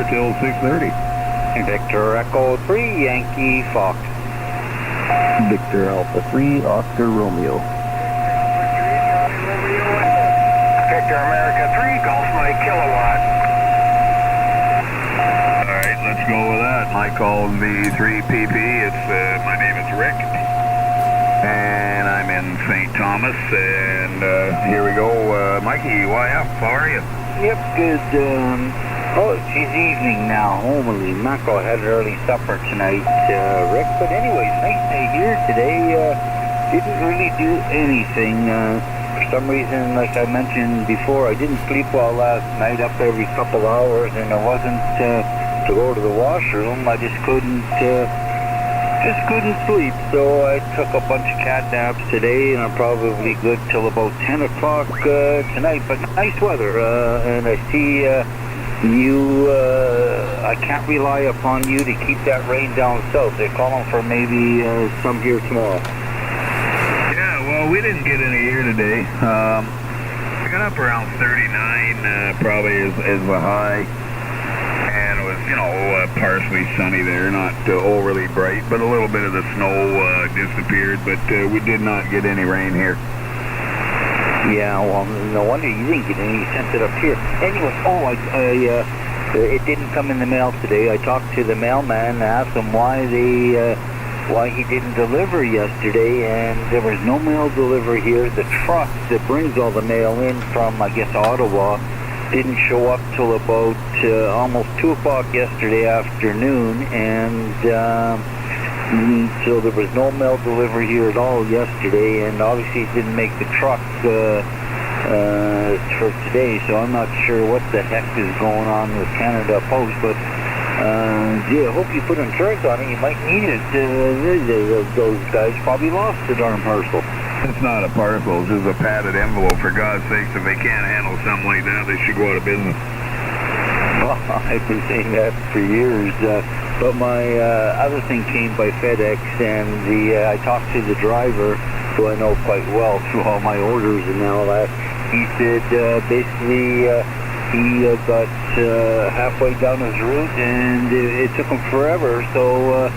there till 6:30. Victor Echo 3, Yankee Fox. Victor Alpha 3, Oscar Romeo. Victor America 3, Golf Mike Kilowatt. All right, let's go with that. Mike calls me 3PP. My name is Rick, and I'm in St. Thomas, and here we go. Mikey, YF, how are you? Yep, good. It's evening now, homely. Macro had an early supper tonight, Rick. But anyways, nice day here today. Didn't really do anything. For some reason, like I mentioned before, I didn't sleep well last night, up every couple hours, and it wasn't to go to the washroom. I just couldn't sleep. So I took a bunch of cat naps today, and I'm probably good till about 10 o'clock tonight. But nice weather, and I see I can't rely upon you to keep that rain down south. They're calling for maybe some here tomorrow. Yeah, well, we didn't get any here today. We got up around 39, probably is the high. And it was, partially sunny there, not overly bright, but a little bit of the snow disappeared, but we did not get any rain here. Yeah, well, no wonder you didn't get any. You sent it up here. Anyway, it didn't come in the mail today. I talked to the mailman and asked him why he didn't deliver yesterday, and there was no mail delivery here. The truck that brings all the mail in from, I guess, Ottawa didn't show up till about almost 2 o'clock yesterday afternoon, and so there was no mail delivery here at all yesterday, and obviously it didn't make the truck for today, so I'm not sure what the heck is going on with Canada Post, but I hope you put insurance on it. You might need it. Those guys probably lost the darn parcel. It's not a parcel, it's just a padded envelope. For God's sakes, if they can't handle something like that, they should go out of business. Well, I've been saying that for years, but my other thing came by FedEx, and I talked to the driver, who I know quite well through all my orders and all that. He said basically he got halfway down his route, and it took him forever, so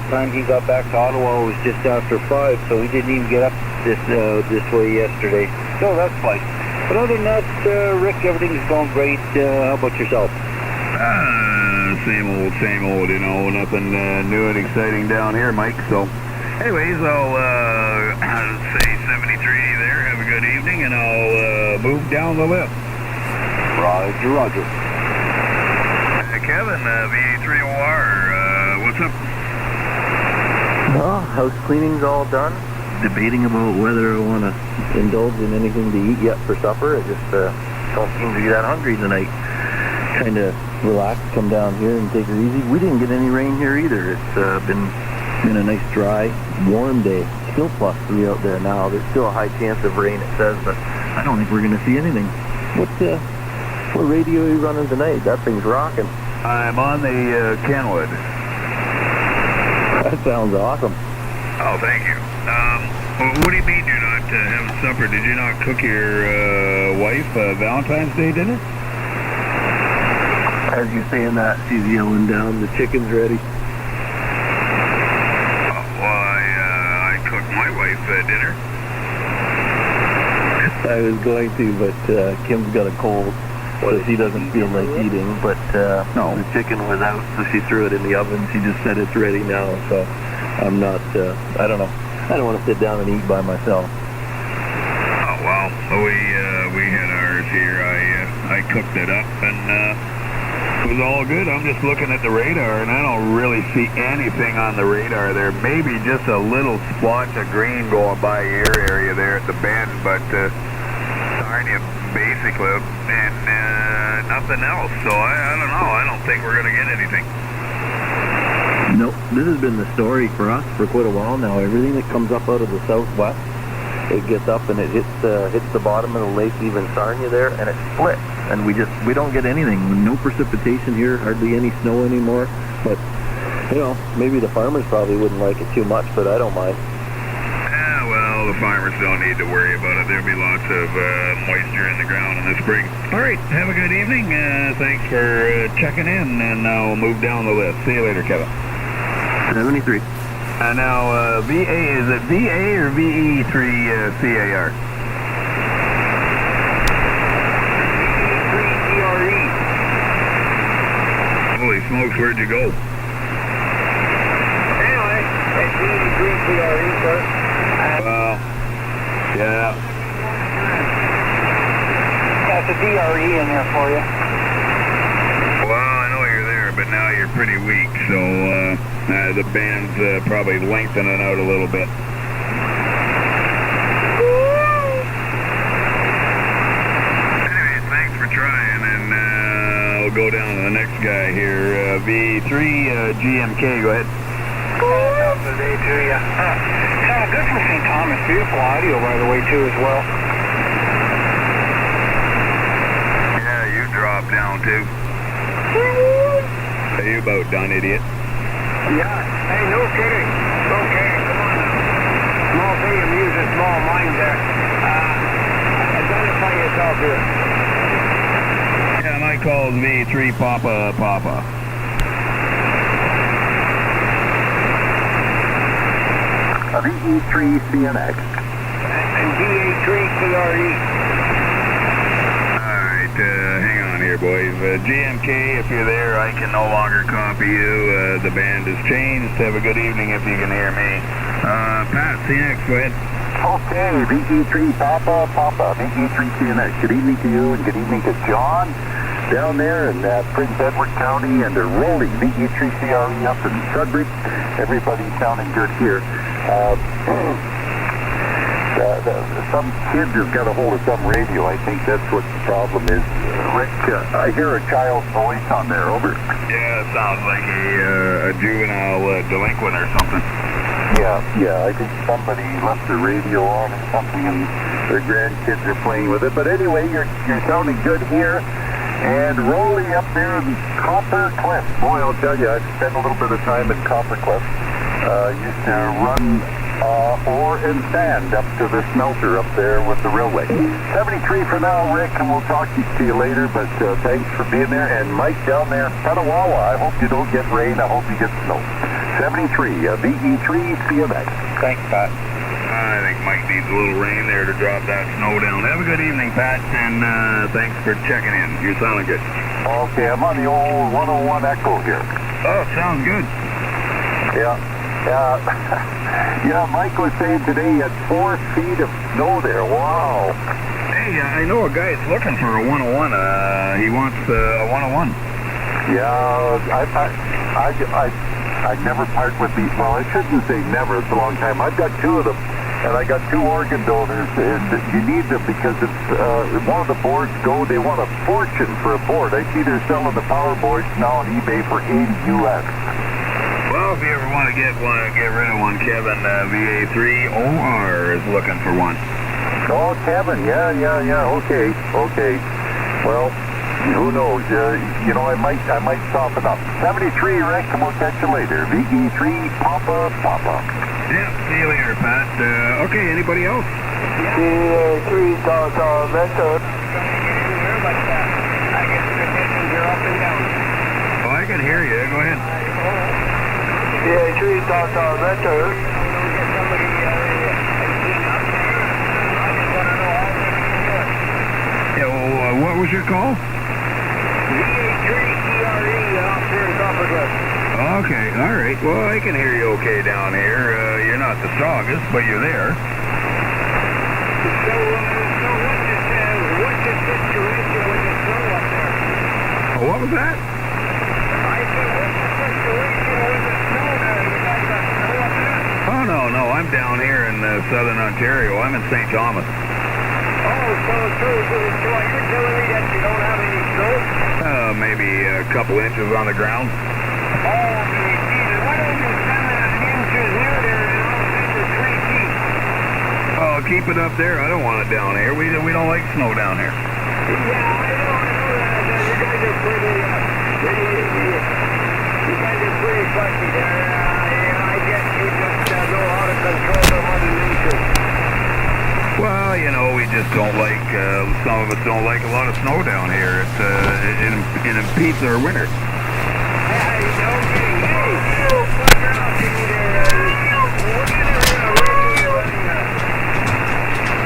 time he got back to Ottawa was just after 5, so he didn't even get up this way yesterday. So that's fine. But other than that, Rick, everything's going great. How about yourself? Same old, nothing new and exciting down here, Mike. So, anyways, I'll say 73 there. Have a good evening, and I'll move down the list. Roger. Kevin, V3OR, what's up? Well, house cleaning's all done. Debating about whether I want to indulge in anything to eat yet for supper. I just don't seem to be that hungry tonight. Kind of relax, come down here and take it easy. We didn't get any rain here either. It's been a nice, dry, warm day. Still +3 out there now. There's still a high chance of rain, it says, but I don't think we're going to see anything. What radio are you running tonight? That thing's rocking. I'm on the Kenwood. That sounds awesome. Oh, thank you. What do you mean you're not having supper? Did you not cook your wife Valentine's Day dinner? As you're saying that, she's yelling down, the chicken's ready. I cooked my wife dinner. I was going to, but Kim's got a cold, so she doesn't feel like eating. But no, the chicken was out, so she threw it in the oven. She just said it's ready now, so I'm not, I don't know. I don't want to sit down and eat by myself. Oh, well, we had ours here. I cooked it up, and it was all good. I'm just looking at the radar, and I don't really see anything on the radar there. Maybe just a little splotch of green going by your area there at the bend, but Sarnia basically, and nothing else. So I don't know. I don't think we're going to get anything. Nope. This has been the story for us for quite a while now. Everything that comes up out of the southwest, it gets up and it hits the bottom of the lake, even Sarnia there, and it splits. And we don't get anything. No precipitation here, hardly any snow anymore. But, maybe the farmers probably wouldn't like it too much, but I don't mind. Yeah, well, well, the farmers don't need to worry about it. There'll be lots of moisture in the ground in the spring. All right, have a good evening. Thanks for checking in, and I'll move down the list. See you later, Kevin. 73. Now, VA, is it VA or VE3 CAR? Holy smokes, where'd you go? Anyway, it's VE3CRE, sir. Well, yeah. Got the DRE in there for you. Well, I know you're there, but now you're pretty weak, so the band's probably lengthening out a little bit. Anyway, thanks for trying, and I'll go down to the next guy here. V3 GMK, go ahead. Top of the day to you. Sounded good from St. Thomas. Beautiful audio, by the way, too, as well. Yeah, you dropped down too. Are you about done, idiot? Yeah. Hey, no kidding. No kidding. Come on now. Small thing amuses small mind there. Identify yourself here. Yeah, my call's V3 Papa. VE3 CNX. And DA3CRE. Alright, hang on here, boys. GMK, if you're there, I can no longer copy you. The band has changed. Have a good evening if you can hear me. Pat, CNX, go ahead. Okay, VE3 Papa, VE3 CNX. Good evening to you and good evening to John down there in Prince Edward County, and they're rolling VE3 CRE up in Sudbury. Everybody's sounding good here. Some kid has got a hold of some radio. I think that's what the problem is. Rick, I hear a child's voice on there. Over. Yeah, it sounds like a juvenile delinquent or something. Yeah, I think somebody left the radio on or something, and their grandkids are playing with it. But anyway, you're sounding good here. And rolling up there in Copper Cliff. Boy, I'll tell you, I've spent a little bit of time in Copper Cliff. Used to run ore and sand up to the smelter up there with the railway. 73 for now, Rick, and we'll talk to you later, but thanks for being there. And Mike down there in Petawawa, I hope you don't get rain, I hope you get snow. 73, VE3 CMX. Thanks, Pat. I think Mike needs a little rain there to drop that snow down. Have a good evening, Pat, and thanks for checking in. You're sounding good. Okay, I'm on the old 101 Echo here. Oh, sounds good. Yeah. Yeah, Mike was saying today he had 4 feet of snow there. Wow. Hey, I know a guy that's looking for a 101. He wants a 101. Yeah, I never part with these. Well, I shouldn't say never. It's a long time. I've got 2 of them, and I got 2 organ donors, and you need them because if one of the boards go, they want a fortune for a board. I see they're selling the power boards now on eBay for $80 US. Well, if you ever want to get rid of one, Kevin, VA3OR is looking for one. Oh, Kevin, yeah, okay. Well, who knows? I might soften up. 73, Rick, and we'll catch you later. VE3 Papa. Yeah, see you later, Pat. Okay, anybody else? DA3 Method. I guess the conditions are up and down. Oh, I can hear you. Go ahead. DA3 Method. Yeah, well, what was your call? DA3CRE off here in Copper Cliff. Okay, all right. Well, I can hear you okay down here. You're not the strongest, but you're there. So what's the situation with the snow up there? Oh, what was that? I said, what's the situation with the snow there? You guys got snow up there? Oh, no, I'm down here in southern Ontario. I'm in St. Thomas. Oh, so you're telling me that you don't have any snow? Maybe a couple inches on the ground. Oh, Jesus, why don't you 7 inches near there and all this is 3 feet? Oh, keep it up there. I don't want it down here. We don't like snow down here. Yeah, I know that. You guys are pretty fussy there. I guess you just know how to control the Mother Nature. you know, we just don't like, some of us don't like a lot of snow down here. It impedes our winter.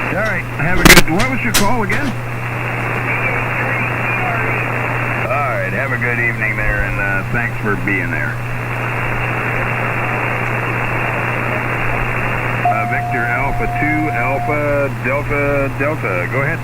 All right, have a good, what was your call again? All right, have a good evening there, and thanks for being there. Victor Alpha 2 Alpha Delta Delta, go ahead.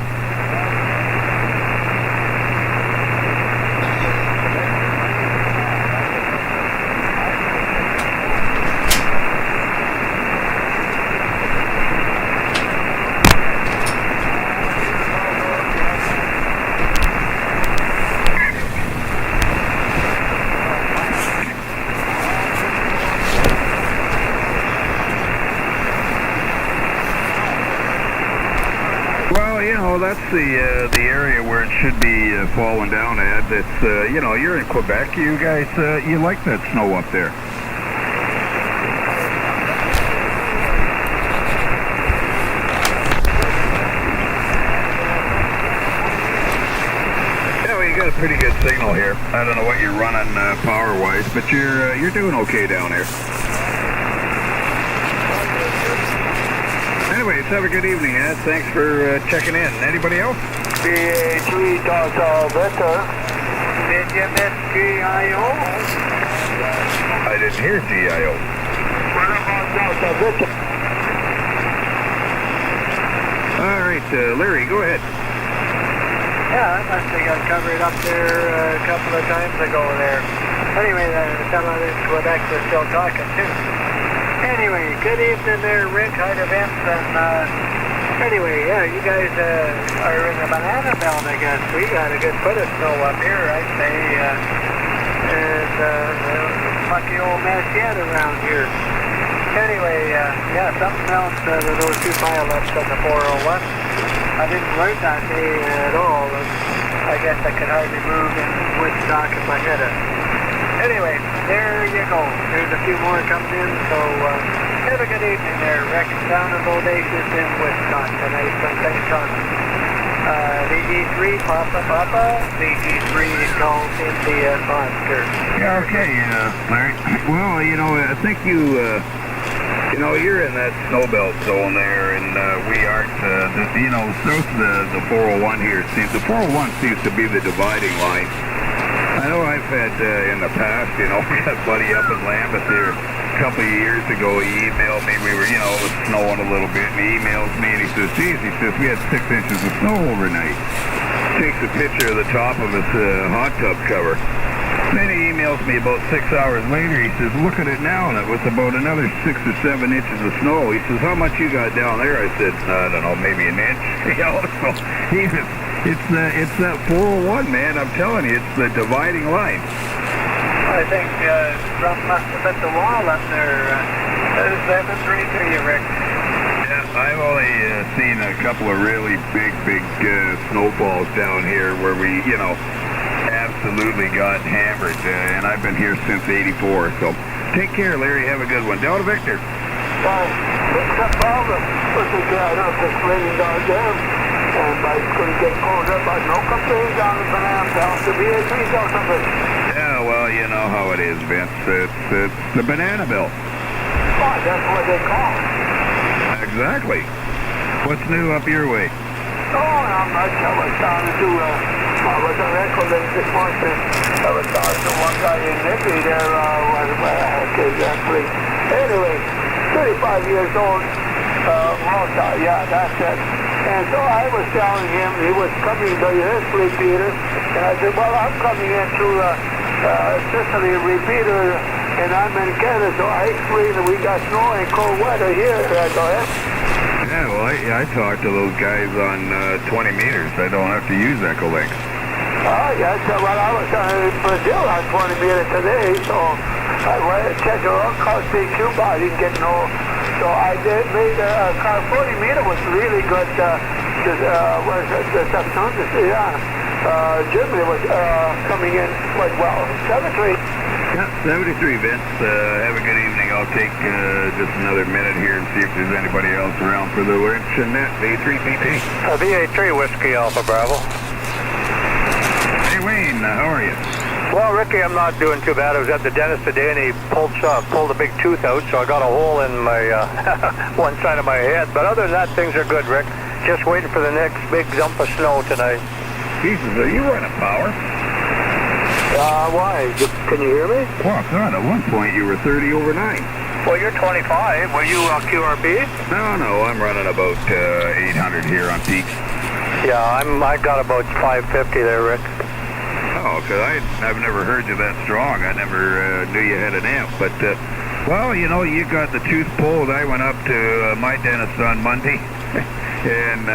That's the area where it should be falling down at. It's you know, you're in Quebec. You guys, you like that snow up there. Yeah, well, you got a pretty good signal here. I don't know what you're running power-wise, but you're doing okay down here. Anyways, have a good evening, Ed. Thanks for checking in. Anybody else? BA3 Delta Victor. Did you miss GIO? I didn't hear GIO. What about Delta Victor? All right, Larry, go ahead. Yeah, I must have got covered up there a couple of times ago there. Anyway, the fellow in Quebec was still talking too. Anyway, good evening there, Rick. Hi to Vince. And anyway, yeah, you guys are in the banana belt, I guess. We got a good foot of snow up here, I'd say. And lucky old mess yet around here. Anyway, yeah, something else to those two pileups on the 401. I didn't learn that day at all. I guess I could hardly move in Woodstock if I had it. Anyway, there you go. There's a few more coming in, so have a good evening there. Rick down in Bodacious in Woodstock tonight from St. John. VG3 Papa, VG3 Golf India Monster. Yeah, okay, Larry. Well, you know, I think you know, you're in that snow belt zone there, and we aren't, you know, south of the 401 here. The 401 seems to be the dividing line. I know I've had, in the past, you know, we had a buddy up in Lambeth here a couple of years ago. He emailed me. We were, you know, it was snowing a little bit, and he emails me, and he says, geez, he says, we had 6 inches of snow overnight. Takes a picture of the top of his hot tub cover. Then he emails me about 6 hours later. He says, look at it now, and it was about another 6 or 7 inches of snow. He says, how much you got down there? I said, I don't know, maybe an inch. You know, so he says, it's that 401, man. I'm telling you, it's the dividing line. I think Trump must have hit the wall up there. There's 7-3 to you, Rick. Yeah, I've only seen a couple of really big snowfalls down here where we, you know, absolutely got hammered, and I've been here since '84. So take care, Larry. Have a good one. Delta Victor. What's the problem? Was the guy up this raining down there? And I couldn't get pulled up. I no complaints on the banana belt. The BA3 Delta Victor. Yeah, well, you know how it is, Vince. It's the banana belt. Oh, that's what they call it. Exactly. What's new up your way? Oh, I'm not sure. I was down to do I was on Echo-Link this morning. I was talking to one guy in Nippy there, exactly. Anyway, 35 years old, Malta, yeah, that's it. And so I was telling him he was coming to his repeater, and I said, well, I'm coming in through Sicily repeater, and I'm in Canada, so I explained that we got snow and cold weather here. I go ahead. Yeah, well, I talked to those guys on 20 meters. I don't have to use Echo-Link. Oh, yes, well, I was in Brazil on 20 meters today, so I went and checked the road car CQ, but I didn't get no. So I made a car 40 meter was really good. Was the September, Germany was coming in quite well. 73. Yeah, 73, Vince. Have a good evening. I'll I'll take just another minute here and see if there's anybody else around for the Laurentian net, V3PT. VA3 Whiskey Alpha Bravo. Hey, Wayne, how are you? Well, Ricky, I'm not doing too bad. I was at the dentist today, and he pulled a big tooth out, so I got a hole in my one side of my head. But other than that, things are good, Rick. Just waiting for the next big dump of snow tonight. Jesus, are you running power? Why? Can you hear me? Well, God, at one point you were 30 over 9. Well, you're 25. Were you QRB? No, I'm running about 800 here on peak. Yeah, I got about 550 there, Rick. Oh, because I've never heard you that strong. I never knew you had an amp. But, well, you know, you got the tooth pulled. I went up to my dentist on Monday, and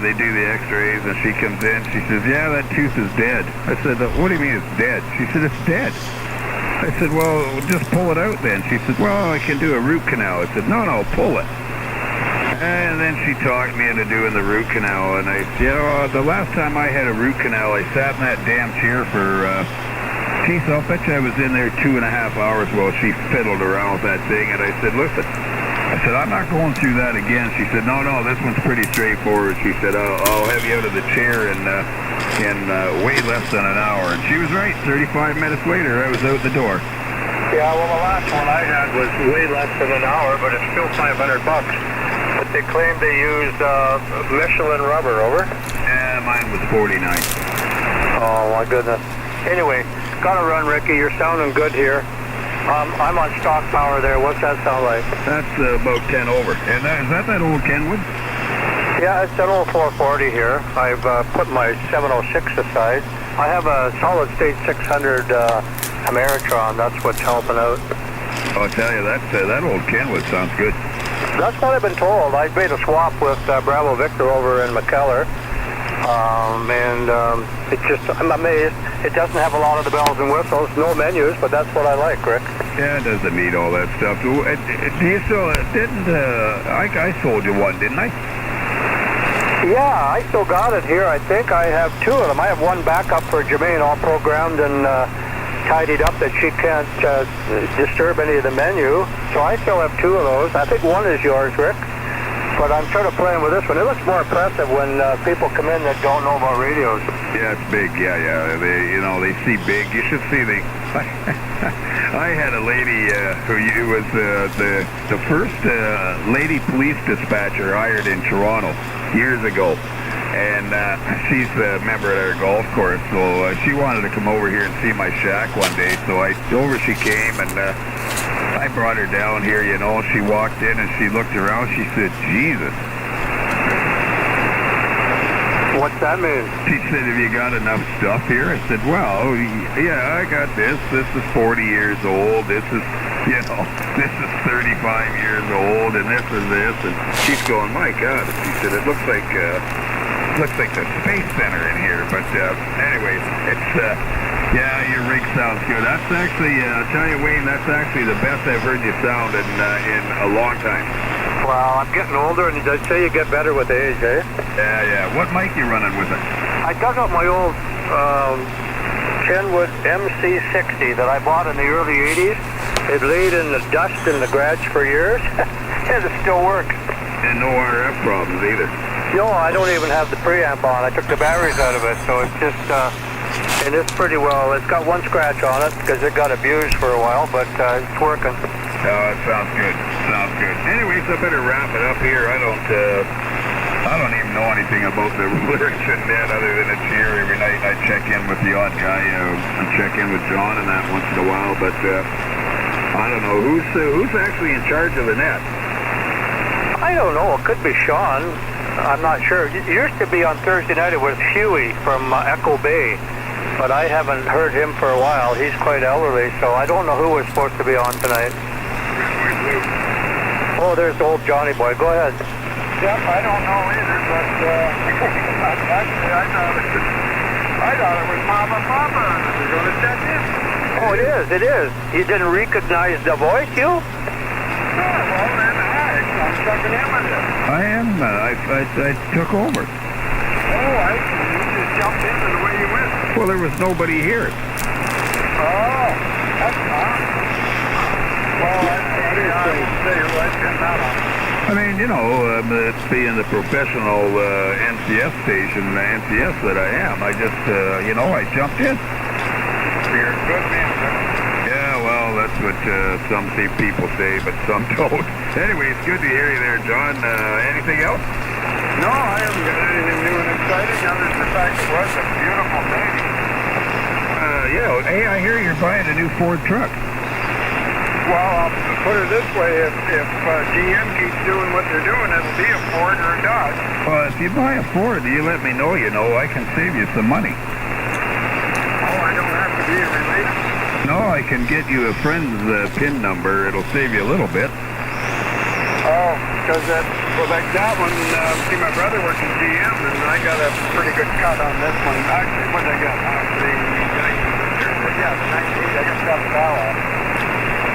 they do the x-rays, and she comes in. She says, yeah, that tooth is dead. I said, what do you mean it's dead? She said, it's dead. I said, well, just pull it out then. She said, well, I can do a root canal. I said, no, pull it. And then she talked me into doing the root canal, and the last time I had a root canal, I sat in that damn chair for, geez, I'll bet you I was in there 2.5 hours while she fiddled around with that thing, and I said, listen, I'm not going through that again. She said, no, this one's pretty straightforward. She said, I'll have you out of the chair in way less than an hour. And she was right. 35 minutes later, I was out the door. Yeah, well, the last one I had was way less than an hour, but it's still $500. But they claimed they used Michelin rubber, over? Yeah, mine was 49. Oh, my goodness. Anyway, gotta run, Ricky. You're sounding good here. I'm on stock power there. What's that sound like? That's about 10 over. And is that old Kenwood? Yeah, it's an old 440 here. I've put my 706 aside. I have a solid-state 600 Ameritron. That's what's helping out. I'll tell you, that old Kenwood sounds good. That's what I've been told. I made a swap with Bravo Victor over in McKellar. I'm amazed. It doesn't have a lot of the bells and whistles, no menus, but that's what I like, Rick. Yeah, it doesn't need all that stuff. Do you still, I sold you one, didn't I? Yeah, I still got it here. I think I have 2 of them. I have one backup for Jermaine, all programmed and tidied up that she can't disturb any of the menu. So I still have 2 of those. I think one is yours, Rick. But I'm sort of playing with this one. It looks more impressive when people come in that don't know about radios. Yeah, it's big. Yeah. They see big. You should see I had a lady who was the first lady police dispatcher hired in Toronto years ago. And she's a member at our golf course, so she wanted to come over here and see my shack one day. So she came, and I brought her down here, She walked in and she looked around. She said, Jesus. What's that mean? She said, have you got enough stuff here? I said, well, yeah, I got this. This is 40 years old. This is, this is 35 years old, and this is this. And she's going, my God. She said, it looks like the Space Center in here. But anyways, it's, yeah, your rig sounds good. That's actually, I'll tell you, Wayne, that's actually the best I've heard you sound in a long time. Well, I'm getting older, and they say you get better with age, eh? Yeah. What mic you running with it? I dug up my old Kenwood MC60 that I bought in the early 80s. It laid in the dust in the garage for years, and it still works. And no RF problems either. No, I don't even have the preamp on. I took the batteries out of it, so it's just, and it's pretty well. It's got one scratch on it because it got abused for a while, but it's working. Oh, that sounds good. Anyways, I better wrap it up here. I don't even know anything about the Laurentian net other than it's here every night. I check in with the odd guy. I check in with John and that once in a while, but I don't know who's actually in charge of the net. I don't know. It could be Sean. I'm not sure. It used to be on Thursday night. It was Huey from Echo Bay, but I haven't heard him for a while. He's quite elderly, so I don't know who was supposed to be on tonight. Oh, there's the old Johnny boy. Go ahead. Yep, I don't know either, but I thought it was Mama Papa. We're going to check in. Oh, it is. You didn't recognize the voice, you? Oh, well, then I'm checking in with you. I am. I took over. Oh, I see. You just jumped in the way you went. Well, there was nobody here. Oh, that's fine. Well, I would say who I'd pin that on. I mean, you know, it's being the professional NCS station, NCS that I am, I just, you know, I jumped in. You're a good man, sir. Yeah, well, that's what some people say, but some don't. Anyway, it's good to hear you there, John. Anything else? No, I haven't got anything new and exciting other than the fact it was a beautiful day. Yeah, hey, I hear you're buying a new Ford truck. Well, I'll put it this way, if GM keeps doing what they're doing, it'll be a Ford or a Dodge. Well, if you buy a Ford, you let me know, you know, I can save you some money. Oh, I don't have to be related? No, I can get you a friend's PIN number. It'll save you a little bit. Oh, because like that one, see, my brother works in GM, and I got a pretty good cut on this one. Actually, what did I get? The 98, I got $7.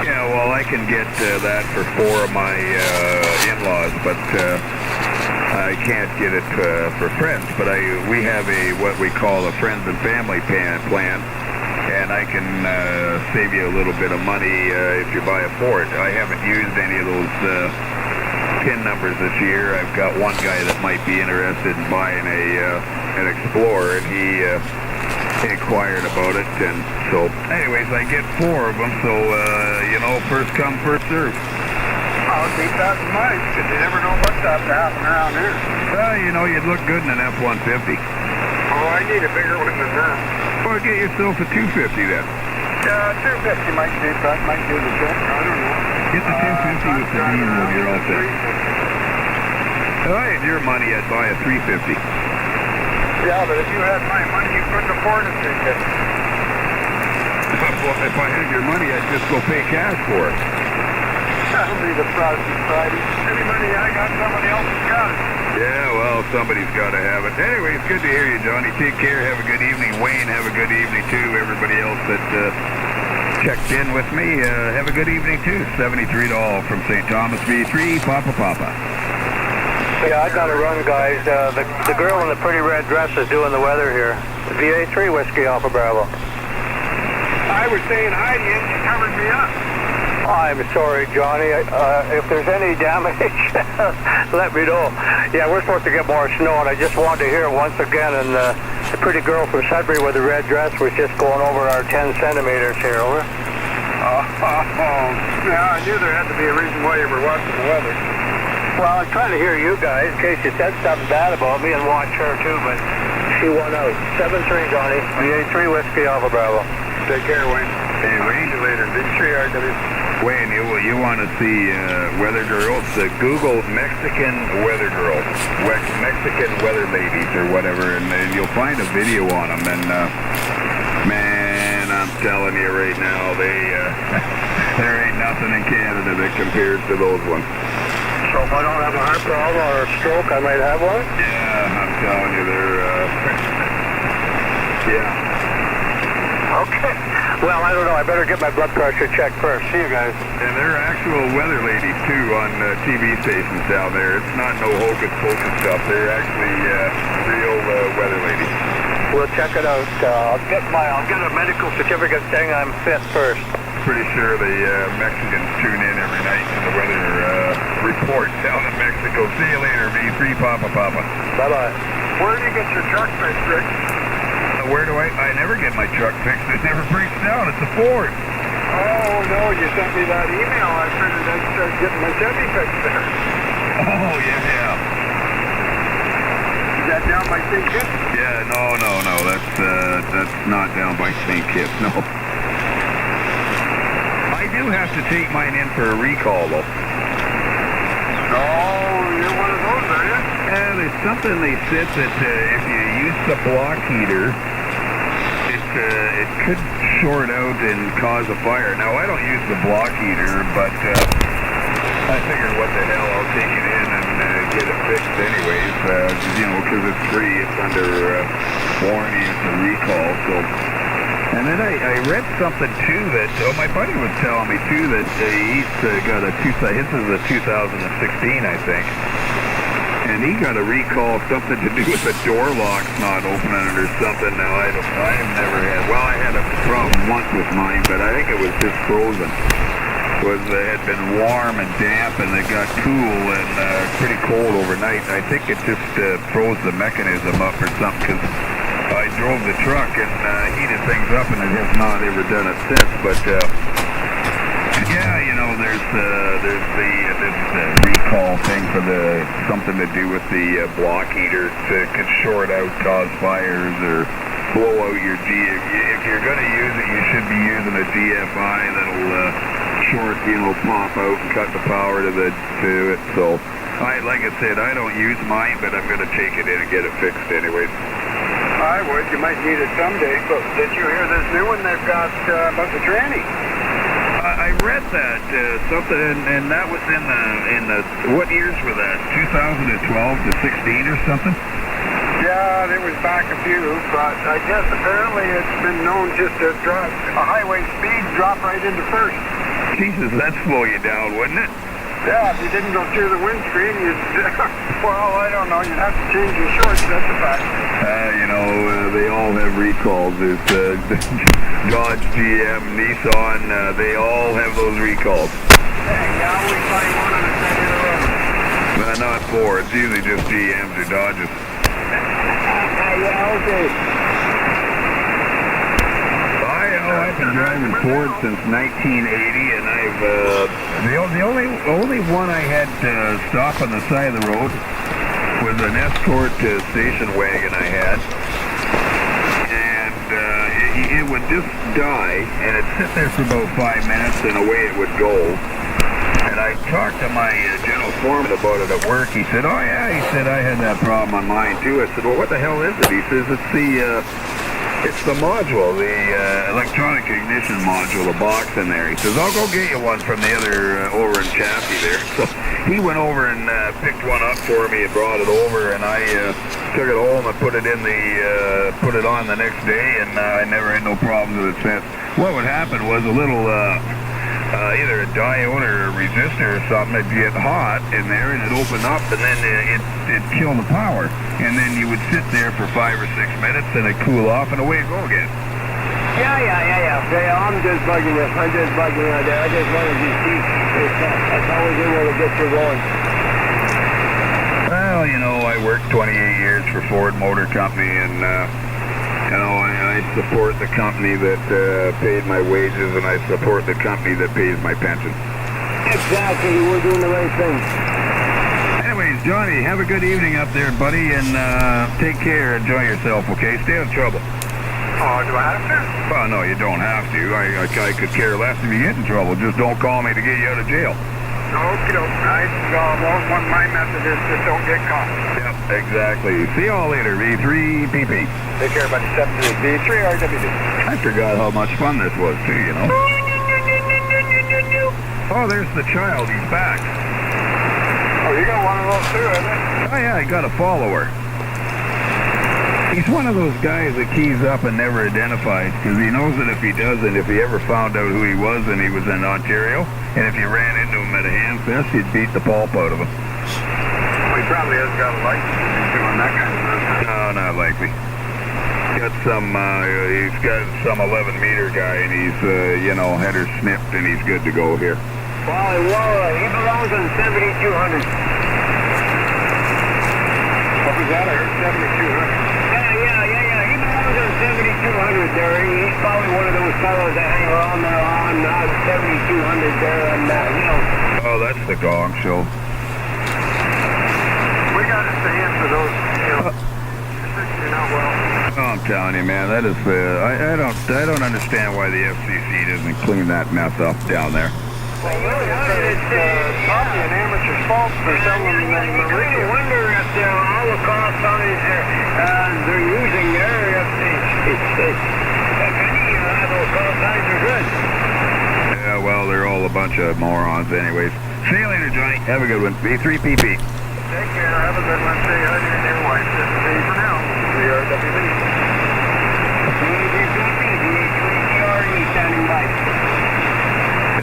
Yeah, well, I can get that for 4 of my in-laws, but I can't get it for friends. But we have what we call a friends and family plan, and I can save you a little bit of money if you buy a Ford. I haven't used any of those PIN numbers this year. I've got one guy that might be interested in buying an Explorer, and he inquired about it, and so anyways, I get 4 of them, so you know, first come, first serve. I'll keep that in mind, because you never know what's up to happen around here. Well, you know, you'd look good in an F-150. Oh, I need a bigger one than that. Well, get yourself a 250 then. Yeah, 250 might do the trick. I don't know. Get the 250 with the diesel, you're all set. If I had your money, I'd buy a 350. Yeah, but if you had my money, you couldn't afford a 350. Well, if I had your money, I'd just go pay cash for it. That'll be the Friday. Any money I got, somebody else has got it. Yeah, well, somebody's got to have it. Anyway, it's good to hear you, Johnny. Take care. Have a good evening. Wayne, have a good evening, too. Everybody else that checked in with me, have a good evening, too. $73 from St. Thomas V3, Papa. Yeah, I gotta run, guys. The girl in the pretty red dress is doing the weather here. VA3 Whiskey Alpha Bravo. I was saying hi to you, and you covered me up. I'm sorry, Johnny. If there's any damage, let me know. Yeah, we're supposed to get more snow, and I just wanted to hear it once again. And the pretty girl from Sudbury with the red dress was just going over our 10 centimeters here, over. Yeah, I knew there had to be a reason why you were watching the weather. Well, I'm trying to hear you guys in case you said something bad about me and watch her too, but she won out. 7-3, Johnny. VA3 Whiskey Alpha Bravo. Take care, Wayne. Hey, Wayne. See you later. Be sure you are going to... Wayne, you want to see weather girls? Google Mexican weather girls, Mexican weather ladies or whatever, and you'll find a video on them. And man, I'm telling you right now, there ain't nothing in Canada that compares to those ones. So if I don't have a heart problem or a stroke, I might have one? Yeah, I'm telling you, they're yeah. Okay. Well, I don't know. I better get my blood pressure checked first. See you guys. And they're actual weather ladies, too, on TV stations down there. It's not no hocus-pocus stuff. They're actually real weather ladies. We'll check it out. I'll get a medical certificate saying I'm fit first. Pretty sure the Mexicans tune in every night to the weather report down in Mexico. See you later, V3 Papa. Bye-bye. Where do you get your truck fixed, Rick? Where do I never get my truck fixed. It never breaks down. It's a Ford. Oh, no, you sent me that email. I figured I'd start getting my Chevy fixed there. Oh, yeah. Is that down by St. Kitts? Yeah, no. That's not down by St. Kitts, no. I do have to take mine in for a recall, though. Oh, you're one of those, are you? Yeah, there's something they said that if you use the block heater, it could short out and cause a fire. Now, I don't use the block heater, but I figured what the hell, I'll take it in and get it fixed anyways, because it's free, it's under warranty, it's a recall, so... And then I read something, too, that, my buddy was telling me, too, that he's got his is a 2016, I think. And he got a recall, something to do with the door locks not opening or something. Now, I've never had, well, I had a problem once with mine, but I think it was just frozen. had been warm and damp, and it got cool and pretty cold overnight. I think it just froze the mechanism up or something, because I drove the truck and heated things up, and it has not ever done it since. But yeah, you know, there's this recall thing for something to do with the block heater. It could short out, cause fires, or blow out your If you're going to use it, you should be using a GFI that'll short, you know, pop out and cut the power to it. So, like I said, I don't use mine, but I'm going to take it in and get it fixed anyways. I would. You might need it someday. But did you hear this new one they've got about the tranny? I read that something, and that was in the what years were that? 2012 to 16 or something? Yeah, it was back a few, but I guess apparently it's been known just to drop a highway speed, drop right into first. Jesus, that'd slow you down, wouldn't it? Yeah, if you didn't go through the windscreen, you'd, well, I don't know, you'd have to change your shorts, that's a fact. You know, they all have recalls. There's Dodge, GM, Nissan, they all have those recalls. Hey, you always find one on the side of the road. Not Ford, it's usually just GMs or Dodges. Yeah, okay. I've been driving Ford since 1980, and I've the only one I had stop on the side of the road was an Escort station wagon I had, and it would just die, and it'd sit there for about 5 minutes, and away it would go. And I talked to my general foreman about it at work. He said, "Oh yeah," he said, "I had that problem on mine too." I said, "Well, what the hell is it?" He says, It's the module, the electronic ignition module, the box in there." He says, "I'll go get you one from the other over in Chaffee there." So he went over and picked one up for me and brought it over, and I took it home and put it on the next day, and I never had no problems with it since. What would happen was a little either a diode or a resistor or something would get hot in there, and it'd open up, and then it'd kill the power. And then you would sit there for 5 or 6 minutes, and it'd cool off, and away it'd go again. Yeah. Okay, I'm just bugging you. I'm just bugging you out there. I just wanted to see if that's always in there to get you going. Well, you know, I worked 28 years for Ford Motor Company, and you know, I support the company that paid my wages, and I support the company that pays my pension. Exactly, we're doing the right thing. Anyways, Johnny, have a good evening up there, buddy, and take care. Enjoy yourself, okay? Stay out of trouble. Oh, do I have to? Well, no, you don't have to. I could care less if you get in trouble. Just don't call me to get you out of jail. Okie doke. My method is just don't get caught. Yep, exactly. See you all later, V3PP. Take care, buddy. 7-3 RWD. I forgot how much fun this was, too, you know. Oh, there's the child. He's back. Oh, you got one of those too, isn't it? Oh, yeah, I got a follower. He's one of those guys that keys up and never identifies, because he knows that if he doesn't, if he ever found out who he was and he was in Ontario, and if you ran into him at a ham fest, you'd beat the pulp out of him. Well, he probably has got a license to be doing that kind of stuff. No, not likely. He's got some 11-meter guy, and he's, header snipped, and he's good to go here. Well, he belongs on 7200. What was that? I heard 7200. Yeah. He belongs on 7200 there. He's probably one of those fellows that hang around there on 7200 there on that hill. Oh, that's the Gong Show. We got to stay in for those, you're not well. Oh, I'm telling you, man, that is I don't understand why the FCC doesn't clean that mess up down there. Well, really, it's probably an amateur's fault for selling them. You kind of wonder if all the cops on it they're using there, if any of those call signs are good. Yeah, well, they're all a bunch of morons anyways. See you later, Johnny. Have a good one. V3PP. Take care. Have a good one. Say hi to your wife. This is me for now. CRWB. Standing by.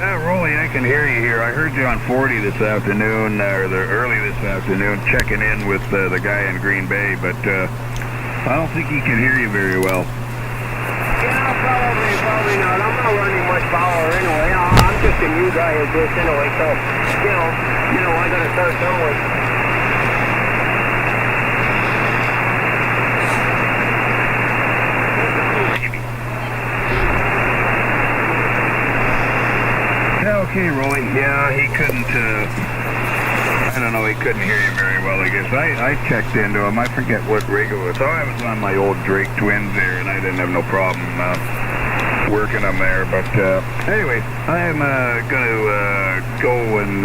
Yeah, Rolly, I can hear you here. I heard you on 40 this afternoon, early this afternoon, checking in with the guy in Green Bay, but I don't think he can hear you very well. Yeah, probably not. I'm not running much power anyway. I'm just a new guy at this anyway, so, I gotta start somewhere. Yeah, okay, Rolly. Yeah, he couldn't, I don't know, he couldn't hear you very well, I guess. I checked into him. I forget what rig it was. Oh, I was on my old Drake Twins there, and I didn't have no problem working them there. But anyway, I'm going to go and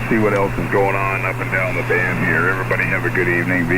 see what else is going on up and down the band here. Everybody have a good evening.